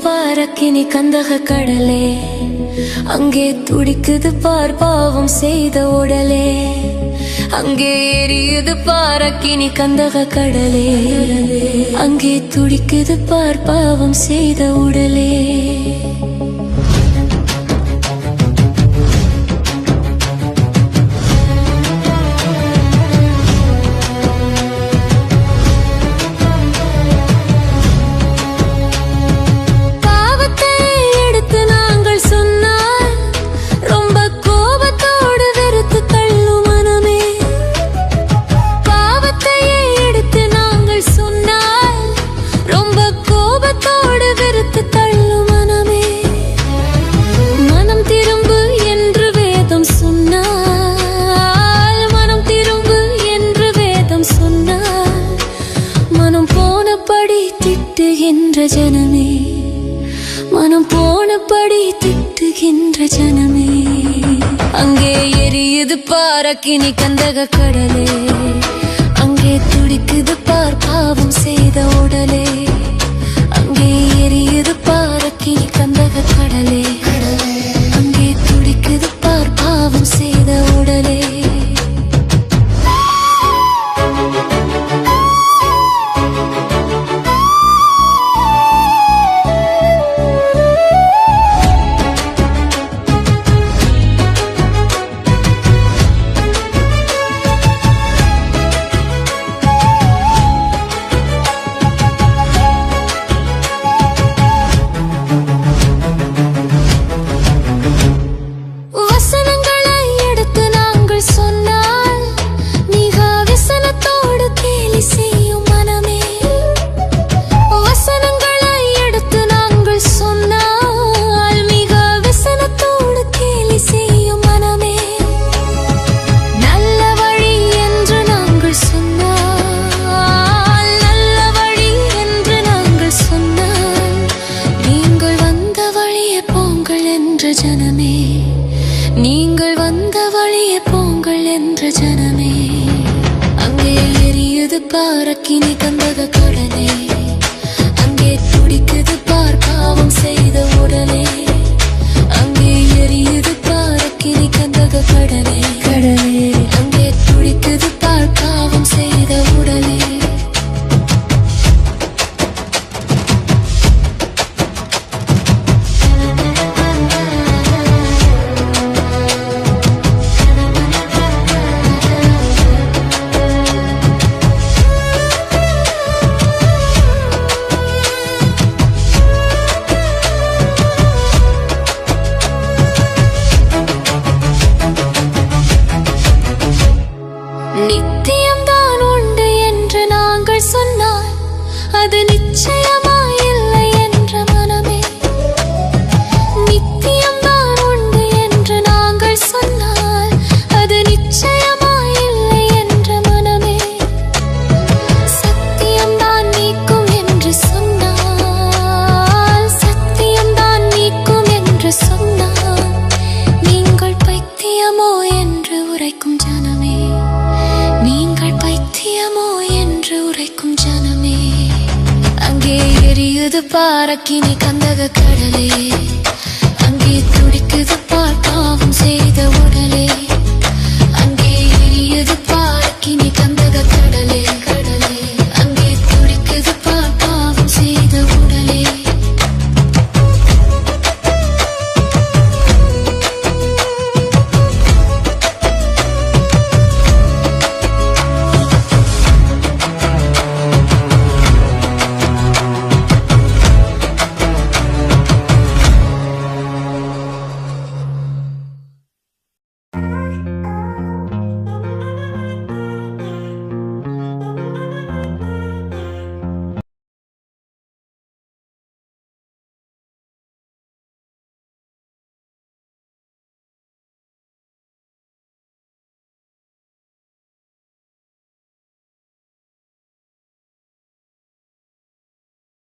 பாரக்கினி கந்தக கடலே, அங்கே துடிக்குது பார் பாவம் செய்த உடலே. அங்கே எரியுது பாரக்கினி கந்தக கடலே, அங்கே துடிக்குது பார் பாவம் செய்த உடலே. ஜனமே, மனம் போனபடி திட்டுகின்ற ஜனமே. அங்கே எரியுது பாரக்கினி கந்தக கடலே, அங்கே துடிக்குது பார் பாவம் செய்த உடலே. அங்கே எரியுது பாரக்கினி கந்தக கடலே, அங்கே துடிக்குது பார் பாவம் செய்த உடலே. ஜனமே, நீங்கள் வந்த வழியே போங்கள் என்ற ஜனமே. அங்கே எரியுது பாரக்கினி கந்தக கடலே, அங்கே துடிக்குது பார் பாவம் செய்த உடலே. அங்கே எரியுது பாரக்கினி கந்தக கடலே, அங்கே துடிக்குது பார் பாவம் செய்த உடலே. நித்தியம்தான் உண்டு என்று நாங்கள் சொன்னால் அது நிச்சயமாயில்லை என்ற மனமே. நித்தியம்தான் உண்டு என்று நாங்கள் சொன்னால் அது நிச்சயமாயில்லை என்ற மனமே. சத்தியம்தான் நீக்கும் என்று சொன்னால், சத்தியம்தான் நீக்கும் என்று சொன்னால் நீங்கள் பைத்தியமோ என்று உரைக்கும் ஜனமே, நீங்கள் பைத்தியமோ என்று உரைக்கும் ஜனமே. அங்கே எரியுது பாரக்கினி கந்தக கடலே, அங்கே துடிக்குது பார் பாவம் செய்த உடலே.